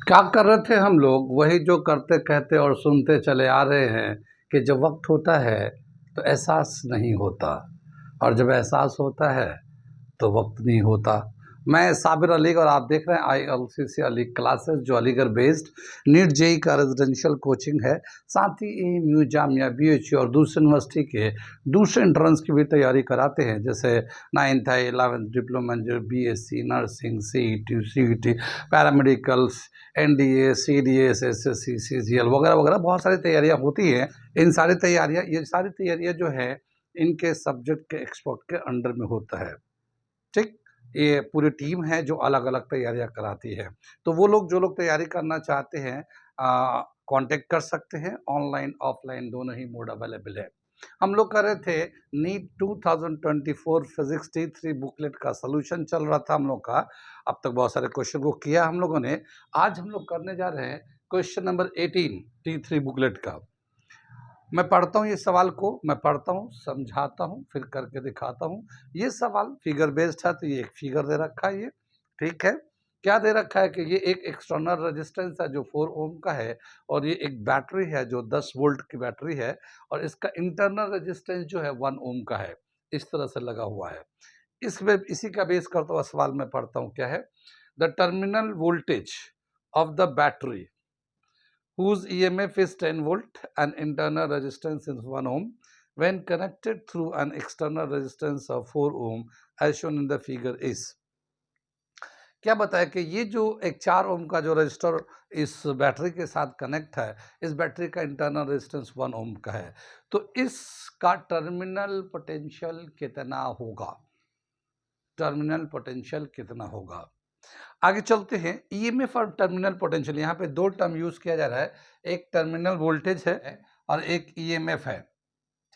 क्या कर रहे थे हम लोग? वही जो करते कहते और सुनते चले आ रहे हैं कि जब वक्त होता है तो एहसास नहीं होता, और जब एहसास होता है तो वक्त नहीं होता। मैं साबिर अली और आप देख रहे हैं ILCC अली क्लासेस, जो अलीगढ़ बेस्ड नीट जेई का रेजिडेंशियल कोचिंग है। साथ ही AMU, जामिया, BHU और दूसरे यूनिवर्सिटी के दूसरे एंट्रेंस की भी तैयारी कराते हैं, जैसे 9th है, 11th डिप्लोमा, जो BSc nursing, CET paramedicals, NDA, CDS, SSC, CGL वगैरह वगैरह बहुत सारी तैयारियां होती हैं। ये सारी तैयारियां जो है इनके सब्जेक्ट के एक्सपर्ट के अंडर में होता है। ठीक, ये पूरी टीम है जो अलग अलग तैयारियां कराती है। तो वो लोग जो लोग तैयारी करना चाहते हैं कांटेक्ट कर सकते हैं। ऑनलाइन ऑफलाइन दोनों ही मोड अवेलेबल है। हम लोग कर रहे थे नीट 2024 फिजिक्स T3 बुकलेट का सोल्यूशन चल रहा था हम लोग का। अब तक बहुत सारे क्वेश्चन को किया हम लोगों ने। आज हम लोग करने जा रहे हैं क्वेश्चन नंबर 18 T3 बुकलेट का। मैं पढ़ता हूँ ये सवाल को, मैं पढ़ता हूँ, समझाता हूँ, फिर करके दिखाता हूँ। ये सवाल फिगर बेस्ड है, तो ये एक फिगर दे रखा है। ये ठीक है, क्या दे रखा है कि ये एक एक्सटर्नल रेजिस्टेंस है जो 4 ओम का है, और ये एक बैटरी है जो 10 वोल्ट की बैटरी है, और इसका इंटरनल रेजिस्टेंस जो है 1 ओम का है। इस तरह से लगा हुआ है। इसमें इसी का बेस करता हुआ सवाल मैं पढ़ता हूँ, क्या है। The terminal voltage of the battery whose EMF is 10 volt and internal resistance is 1 ohm when connected through an external resistance of 4 ohm as shown in the figure is। क्या बताया कि ये जो एक 4 ओम का जो रजिस्टर इस बैटरी के साथ कनेक्ट है, इस बैटरी का इंटरनल रेजिस्टेंस 1 ओम का है, तो इसका टर्मिनल पोटेंशियल कितना होगा। टर्मिनल पोटेंशियल कितना होगा। आगे चलते हैं। ईएमएफ और टर्मिनल पोटेंशियल, यहाँ पे दो टर्म यूज किया जा रहा है। एक टर्मिनल वोल्टेज है और एक ईएमएफ है।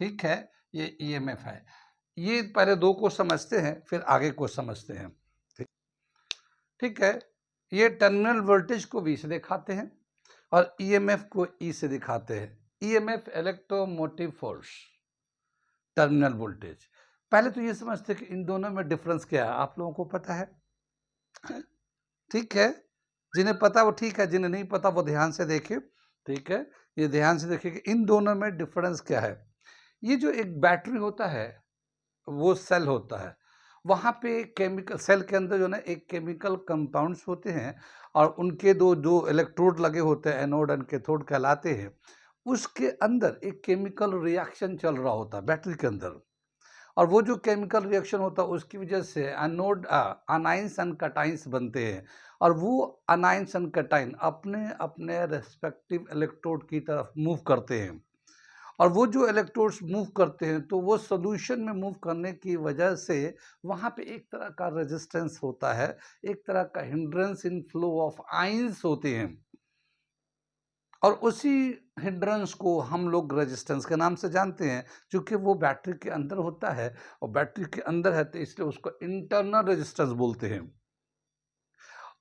ठीक है, ये ईएमएफ है। ये पहले दो को समझते हैं, फिर आगे को समझते हैं। ठीक है, ये टर्मिनल वोल्टेज को V से दिखाते हैं और ईएमएफ को E से दिखाते हैं। EMF electromotive force, terminal voltage. पहले तो ये समझते हैं कि इन दोनों में डिफरेंस क्या है। आप लोगों को पता है? ठीक है, जिन्हें पता वो ठीक है, जिन्हें नहीं पता वो ध्यान से देखिए। ठीक है, ये ध्यान से देखिए कि इन दोनों में डिफरेंस क्या है। ये जो एक बैटरी होता है वो सेल होता है, वहाँ पे केमिकल, सेल के अंदर जो ना एक केमिकल कंपाउंड्स होते हैं और उनके दो दो इलेक्ट्रोड लगे होते हैं, एनोड एंड कैथोड कहलाते हैं। उसके अंदर एक केमिकल रिएक्शन चल रहा होता है बैटरी के अंदर, और वो जो केमिकल रिएक्शन होता है उसकी वजह से एनोड अनाइंस एंड कटाइंस बनते हैं, और वो अनाइंस एंड कटाइन अपने अपने रेस्पेक्टिव इलेक्ट्रोड की तरफ मूव करते हैं, और वो जो इलेक्ट्रोड्स मूव करते हैं तो वो सोल्यूशन में मूव करने की वजह से वहाँ पे एक तरह का रेजिस्टेंस होता है, एक तरह का hindrance in flow of ions होते हैं, और उसी हिंड्रेंस को हम लोग रेजिस्टेंस के नाम से जानते हैं, क्योंकि वो बैटरी के अंदर होता है, और बैटरी के अंदर है तो इसलिए उसको इंटरनल रेजिस्टेंस बोलते हैं।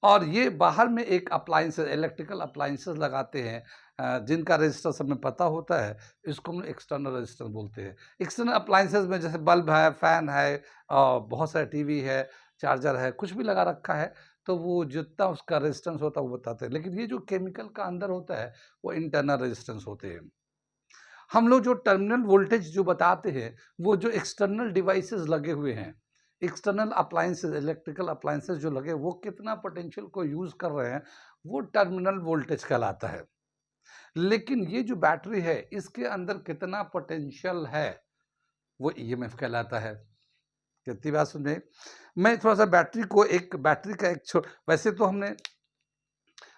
और ये बाहर में एक अप्लायंसेस, इलेक्ट्रिकल अप्लायंसेस लगाते हैं जिनका रेजिस्टेंस हमें पता होता है, इसको हम एक्सटर्नल रेजिस्टेंस बोलते हैं। एक्सटर्नल अप्लायंसेस में जैसे बल्ब है, फैन है, बहुत सारे टीवी है, चार्जर है, कुछ भी लगा रखा है, तो वो जितना उसका रेजिस्टेंस होता है वो बताते हैं। लेकिन ये जो केमिकल का अंदर होता है वो इंटरनल रेजिस्टेंस होते हैं। हम लोग जो टर्मिनल वोल्टेज जो बताते हैं, वो जो एक्सटर्नल डिवाइसेस लगे हुए हैं, एक्सटर्नल अप्लायंसेस, इलेक्ट्रिकल अप्लायंसेस जो लगे, वो कितना पोटेंशियल को यूज कर रहे हैं, वो टर्मिनल वोल्टेज कहलाता है। लेकिन ये जो बैटरी है इसके अंदर कितना पोटेंशियल है, वो ईएमएफ कहलाता है। कितनी बात सुने। मैं थोड़ा सा बैटरी का वैसे तो हमने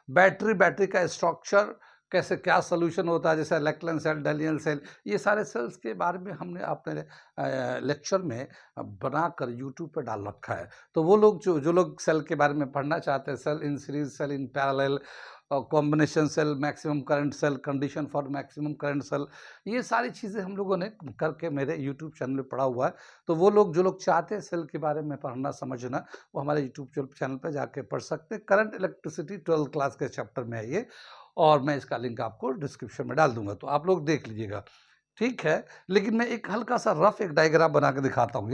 बैटरी का स्ट्रक्चर, कैसे क्या सोल्यूशन होता है, जैसे इलेक्ट्रॉन सेल, डैलियन सेल, ये सारे सेल्स के बारे में हमने अपने लेक्चर में बनाकर यूट्यूब पर डाल रखा है। तो वो लोग जो लोग सेल के बारे में पढ़ना चाहते हैं, cell in series, cell in parallel, combination cell, maximum current cell, condition for maximum current cell, ये सारी चीज़ें हम लोगों ने करके मेरे यूट्यूब चैनल में पढ़ा हुआ है। तो वो लोग जो लोग चाहते हैं सेल के बारे में पढ़ना समझना, वो हमारे यूट्यूब चैनल पर जाके पढ़ सकते हैं। करंट इलेक्ट्रिसिटी 12th क्लास के चैप्टर में है ये, और मैं इसका लिंक आपको डिस्क्रिप्शन में डाल दूंगा, तो आप लोग देख लीजिएगा। ठीक है, लेकिन मैं एक हल्का सा रफ एक डायग्राम बना के दिखाता हूँ।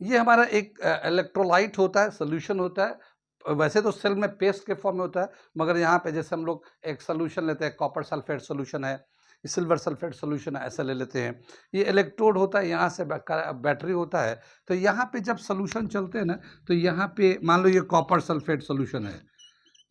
ये हमारा एक इलेक्ट्रोलाइट होता है, सोल्यूशन होता है, वैसे तो सेल में पेस्ट के फॉर्म में होता है, मगर यहाँ पे जैसे हम लोग एक सोल्यूशन लेते हैं, कॉपर सल्फेट सोल्यूशन है, सिल्वर सल्फेट सोल्यूशन है, ऐसा ले लेते हैं। ये इलेक्ट्रोड होता है, यहाँ से बैटरी होता है। तो यहाँ पे जब सोल्यूशन चलते हैं ना, तो यहाँ पे मान लो ये कॉपर सल्फेट सोल्यूशन है,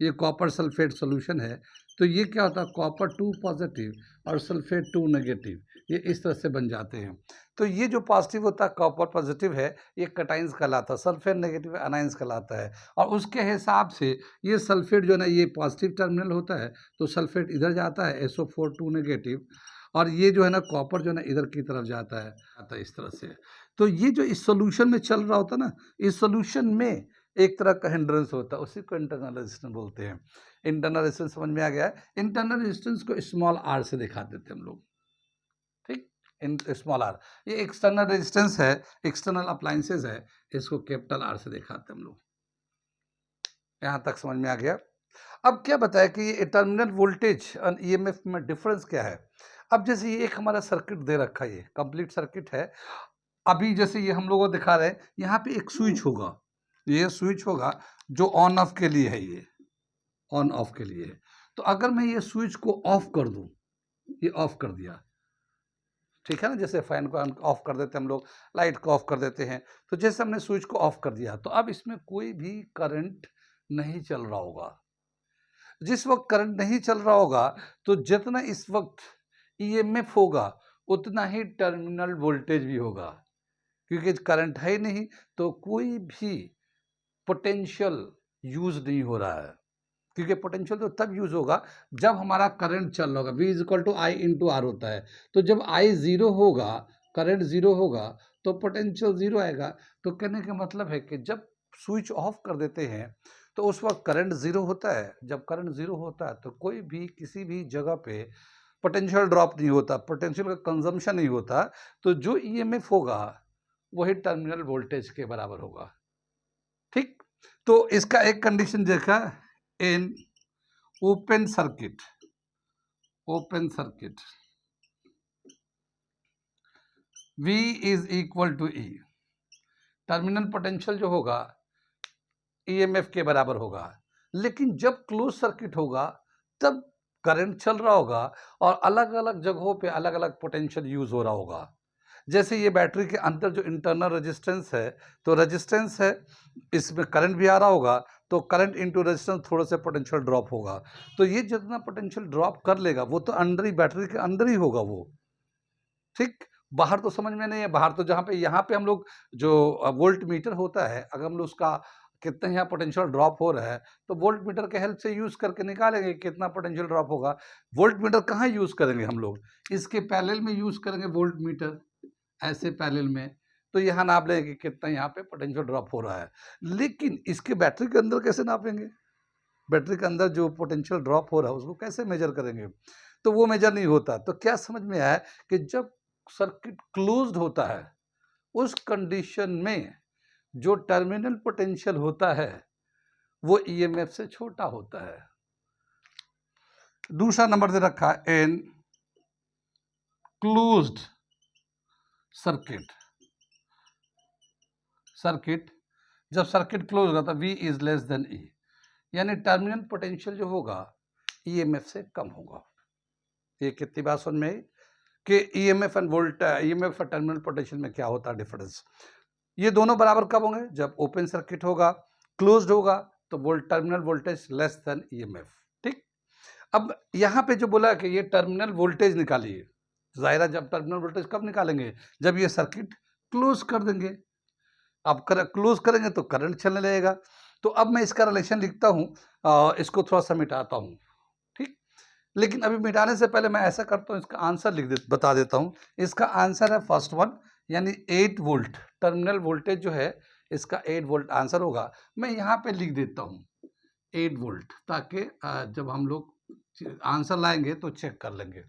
ये कॉपर सल्फेट सोल्यूशन है, तो ये क्या होता है, कॉपर 2 पॉजिटिव और सल्फेट 2 नेगेटिव, ये इस तरह से बन जाते हैं। तो ये जो पॉजिटिव होता है, कॉपर पॉजिटिव है, ये कटाइंस कहलाता है, सल्फेट नेगेटिव अनाइंस कहलाता है। और उसके हिसाब से ये सल्फेट जो है ना, ये पॉजिटिव टर्मिनल होता है, तो सल्फेट इधर जाता है, SO4 2 नेगेटिव, और ये जो है ना कॉपर जो है ना इधर की तरफ जाता है इस तरह से। तो ये जो इस सोल्यूशन में चल रहा होता है ना, इस सोल्यूशन में एक तरह का हिंड्रेंस होता है, उसी को इंटरनल रेजिस्टेंस बोलते हैं। इंटरनल रेजिस्टेंस समझ में आ गया है? इंटरनल रेजिस्टेंस को स्मॉल r से दिखा देते हैं हम लोग, ठीक, इन स्मॉल r। ये एक्सटर्नल रेजिस्टेंस है, एक्सटर्नल अप्लायंसेस है, इसको कैपिटल R से दिखाते हैं हम लोग। यहाँ तक समझ में आ गया? अब क्या बताया कि ये टर्मिनल वोल्टेज और EMF में डिफरेंस क्या है। अब जैसे ये एक हमारा सर्किट दे रखा है, ये कंप्लीट सर्किट है। अभी जैसे ये हम लोगों को दिखा रहे हैं, यहाँ पे एक स्विच होगा, ये स्विच होगा जो ऑन ऑफ के लिए है, ये ऑन ऑफ के लिए है। तो अगर मैं ये स्विच को ऑफ कर दूं, ये ऑफ कर दिया, ठीक है ना, जैसे फैन को ऑफ कर देते हैं हम लोग, लाइट को ऑफ कर देते हैं, तो जैसे हमने स्विच को ऑफ कर दिया, तो अब इसमें कोई भी करंट नहीं चल रहा होगा। जिस वक्त करंट नहीं चल रहा होगा, तो जितना इस वक्त EMF होगा, उतना ही टर्मिनल वोल्टेज भी होगा, क्योंकि करंट है ही नहीं, तो कोई भी पोटेंशियल यूज नहीं हो रहा है। क्योंकि पोटेंशियल तो तब यूज होगा जब हमारा करंट चल रहा होगा, V equal to I into R होता है। तो जब I जीरो होगा, करंट जीरो होगा, तो पोटेंशियल जीरो आएगा। तो कहने का मतलब है कि जब स्विच ऑफ कर देते हैं, तो उस वक्त करंट जीरो होता है। जब करंट जीरो होता है, तो कोई भी किसी भी जगह पे पोटेंशियल ड्रॉप नहीं होता, पोटेंशियल का कंजम्पशन नहीं होता। तो जो EMF होगा, वही टर्मिनल वोल्टेज के बराबर होगा, ठीक। तो इसका एक कंडीशन देखा, in open circuit V is equal to E, terminal potential जो होगा EMF के बराबर होगा। लेकिन जब क्लोज सर्किट होगा, तब करंट चल रहा होगा और अलग अलग जगहों पे अलग अलग पोटेंशियल यूज हो रहा होगा। जैसे ये बैटरी के अंदर जो इंटरनल रेजिस्टेंस है, तो रेजिस्टेंस है, इसमें करंट भी आ रहा होगा, तो करंट इनटू रेजिस्टेंस थोड़ा सा पोटेंशियल ड्रॉप होगा। तो ये जितना पोटेंशियल ड्रॉप कर लेगा, वो तो अंदर ही, बैटरी के अंदर ही होगा वो, ठीक। बाहर तो समझ में नहीं है। बाहर तो जहाँ पे, यहाँ पे हम लोग जो वोल्ट मीटर होता है, अगर हम लोग उसका कितने यहाँ पोटेंशियल ड्रॉप हो रहा है, तो वोल्ट मीटर के हेल्प से यूज करके निकालेंगे कितना पोटेंशियल ड्रॉप होगा। वोल्ट मीटर कहाँ यूज करेंगे हम लोग, इसके पैरेलल में यूज करेंगे वोल्ट मीटर, ऐसे पैरेलल में। तो यहाँ नाप लेंगे कि कितना यहाँ पे पोटेंशियल ड्रॉप हो रहा है। लेकिन इसके बैटरी के अंदर कैसे नापेंगे, बैटरी के अंदर जो पोटेंशियल ड्रॉप हो रहा है उसको कैसे मेजर करेंगे, तो वो मेजर नहीं होता। तो क्या समझ में आया कि जब सर्किट क्लोज्ड होता है, उस कंडीशन में जो टर्मिनल पोटेंशियल होता है, वो EMF से छोटा होता है। दूसरा नंबर दे रखा है, इन क्लोज्ड सर्किट जब सर्किट क्लोज होगा, तो V is less than E, यानी टर्मिनल पोटेंशियल जो होगा EMF से कम होगा। ये कितनी बात समझ में आई कि EMF और टर्मिनल पोटेंशियल में क्या होता है डिफरेंस। ये दोनों बराबर कब होंगे, जब ओपन सर्किट होगा, क्लोज्ड होगा, तो terminal voltage less than EMF, ठीक। अब यहाँ पे जो बोला कि ये टर्मिनल वोल्टेज निकालिए, जाहिर है जब टर्मिनल वोल्टेज कब निकालेंगे, जब ये सर्किट क्लोज कर देंगे। अब क्लोज करेंगे तो करंट चलने लगेगा। तो अब मैं इसका रिलेशन लिखता हूँ, इसको थोड़ा सा मिटाता हूँ, ठीक। लेकिन अभी मिटाने से पहले मैं ऐसा करता हूँ, इसका आंसर बता देता हूँ। इसका आंसर है फर्स्ट वन, यानी 8 वोल्ट टर्मिनल वोल्टेज जो है, इसका 8 वोल्ट आंसर होगा। मैं यहाँ पे लिख देता हूँ 8 वोल्ट, ताकि जब हम लोग आंसर लाएंगे तो चेक कर लेंगे,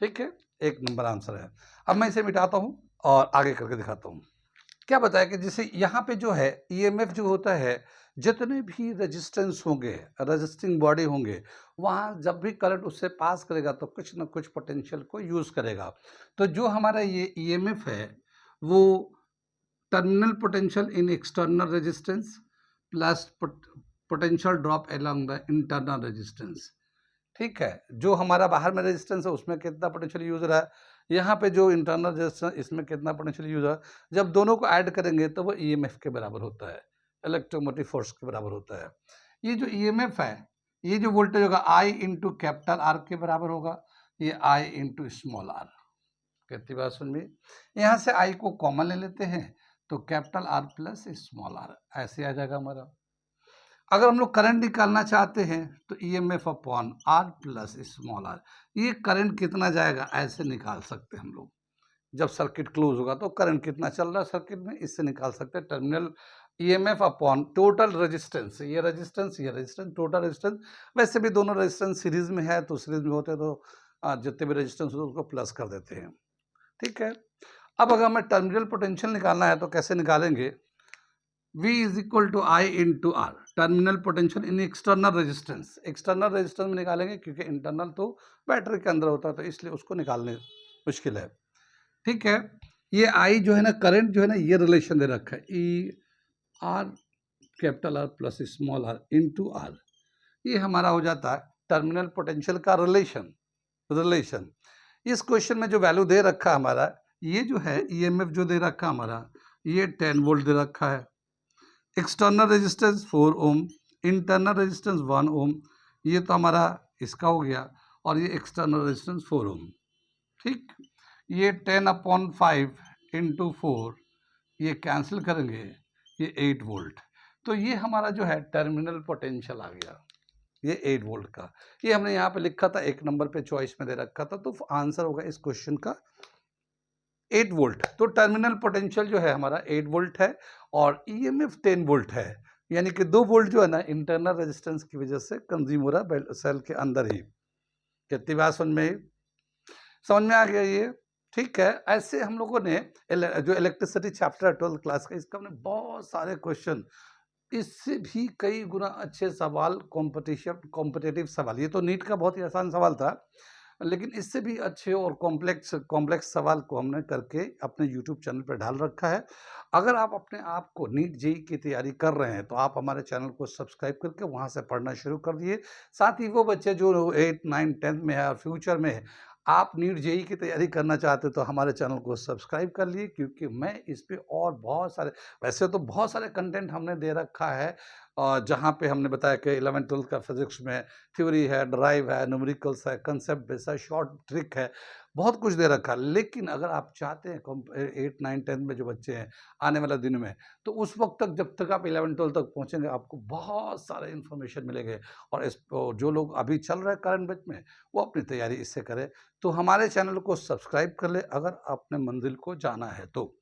ठीक है। 1 नंबर आंसर है। अब मैं इसे मिटाता हूँ और आगे करके दिखाता हूँ। क्या बताया कि जैसे यहाँ पे जो है EMF जो होता है, जितने भी रेजिस्टेंस होंगे, रेजिस्टिंग बॉडी होंगे, वहाँ जब भी करंट उससे पास करेगा, तो कुछ ना कुछ पोटेंशियल को यूज करेगा। तो जो हमारा ये EMF है, वो terminal potential in external resistance plus potential drop along the internal resistance. ठीक है, जो हमारा बाहर में रेजिस्टेंस है उसमें कितना पोटेंशियल यूज हो रहा है, यहाँ पे जो इंटरनल रेजिस्टेंस इसमें कितना पोटेंशियल यूज हो रहा है। जब दोनों को ऐड करेंगे तो वो ईएमएफ के बराबर होता है, इलेक्ट्रोमोटिव फोर्स के बराबर होता है। ये जो ईएमएफ है, ये जो वोल्टेज होगा आई इंटू कैपिटल आर के बराबर होगा, ये आई इंटू स्मॉल आर। कितनी बात सुन में, यहाँ से आई को कॉमन ले लेते हैं तो capital R plus small r ऐसे आ जाएगा हमारा। अगर हम लोग करंट निकालना चाहते हैं तो EMF upon R plus small r, ये करंट कितना जाएगा ऐसे निकाल सकते हैं हम लोग। जब सर्किट क्लोज होगा तो करंट कितना चल रहा है सर्किट में, इससे निकाल सकते हैं terminal EMF upon total resistance, ये रेजिस्टेंस टोटल रेजिस्टेंस। वैसे भी दोनों रेजिस्टेंस सीरीज में है तो सीरीज में होते तो जितने भी रेजिस्टेंस होते उसको प्लस कर देते हैं। ठीक है, अब अगर हमें टर्मिनल पोटेंशियल निकालना है तो कैसे निकालेंगे, V is equal to I into R, terminal potential in external resistance. External resistance में निकालेंगे क्योंकि इंटरनल तो बैटरी के अंदर होता है तो इसलिए उसको निकालने मुश्किल है। ठीक है, ये आई जो है ना, करंट जो है ना, ये रिलेशन दे रखा है E R capital R plus small r into R, ये हमारा हो जाता है टर्मिनल पोटेंशियल का रिलेशन। इस क्वेश्चन में जो वैल्यू दे रखा है हमारा, ये जो है ईएमएफ जो दे रखा है हमारा, ये 10 वोल्ट दे रखा है, एक्सटर्नल रेजिस्टेंस 4 ओम, इंटरनल रेजिस्टेंस 1 ओम, ये तो हमारा इसका हो गया, और ये एक्सटर्नल रेजिस्टेंस 4 ओम। ठीक, ये 10/5 इंटू 4, ये कैंसिल करेंगे, ये 8 वोल्ट। तो ये हमारा जो है टर्मिनल पोटेंशियल आ गया, ये 8 वोल्ट का। ये हमने यहाँ पे लिखा था, एक नंबर पे चॉइस में दे रखा था, तो आंसर होगा इस क्वेश्चन का 8 वोल्ट। तो टर्मिनल पोटेंशियल जो है हमारा 8 वोल्ट है और ईएमएफ 10 वोल्ट है, यानी कि 2 वोल्ट जो है ना इंटरनल रेजिस्टेंस की वजह से कंज्यूम हो रहा है सेल के अंदर ही। कितनी बात समझ में आ गया ये। ठीक है, ऐसे हम लोगों ने जो इलेक्ट्रिसिटी चैप्टर है 12th क्लास का, इसका हमने बहुत सारे क्वेश्चन, इससे भी कई गुना अच्छे सवाल, कॉम्पिटिटिव सवाल, ये तो नीट का बहुत ही आसान सवाल था, लेकिन इससे भी अच्छे और कॉम्प्लेक्स सवाल को हमने करके अपने यूट्यूब चैनल पर डाल रखा है। अगर आप अपने आप को नीट जेईई की तैयारी कर रहे हैं तो आप हमारे चैनल को सब्सक्राइब करके वहां से पढ़ना शुरू कर दिए। साथ ही वो बच्चे जो 8, 9, 10 में है और फ्यूचर में है, आप नीट जेईई की तैयारी करना चाहते तो हमारे चैनल को सब्सक्राइब कर लिए, क्योंकि मैं इस पे और बहुत सारे, वैसे तो बहुत सारे कंटेंट हमने दे रखा है, जहाँ पे हमने बताया कि 11th 12th का फिजिक्स में थ्योरी है, ड्राइव है, न्यूमेरिकल्स है, कंसेप्ट बेस है, शॉर्ट ट्रिक है, बहुत कुछ दे रखा है। लेकिन अगर आप चाहते हैं 8, 9, 10 में जो बच्चे हैं आने वाले दिन में, तो उस वक्त तक, जब तक आप 11th 12th तक पहुँचेंगे, आपको बहुत सारे इन्फॉर्मेशन मिलेंगे। और जो लोग अभी चल रहे हैं करंट बैच में, वो अपनी तैयारी इससे करें। तो हमारे चैनल को सब्सक्राइब कर ले अगर आपने मंजिल को जाना है तो।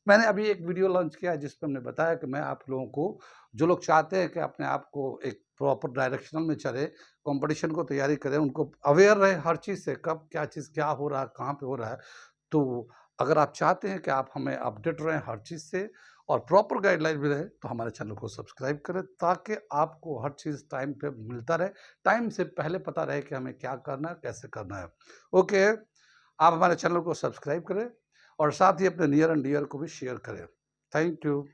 मैंने अभी एक वीडियो लॉन्च किया है जिसमें हमने बताया कि मैं आप लोगों को, जो लोग चाहते हैं कि अपने आप को एक प्रॉपर डायरेक्शनल में चले, कंपटीशन को तैयारी करें, उनको अवेयर रहे हर चीज़ से, कब क्या चीज़ क्या हो रहा है, कहाँ पे हो रहा है। तो अगर आप चाहते हैं कि आप हमें अपडेट रहें हर चीज़ से और प्रॉपर गाइडलाइन भी रहे, तो हमारे चैनल को सब्सक्राइब करें, ताकि आपको हर चीज़ टाइम पे मिलता रहे, टाइम से पहले पता रहे कि हमें क्या करना है, कैसे करना है। ओके, आप हमारे चैनल को सब्सक्राइब करें और साथ ही अपने नियर एंड डियर को भी शेयर करें। Thank you.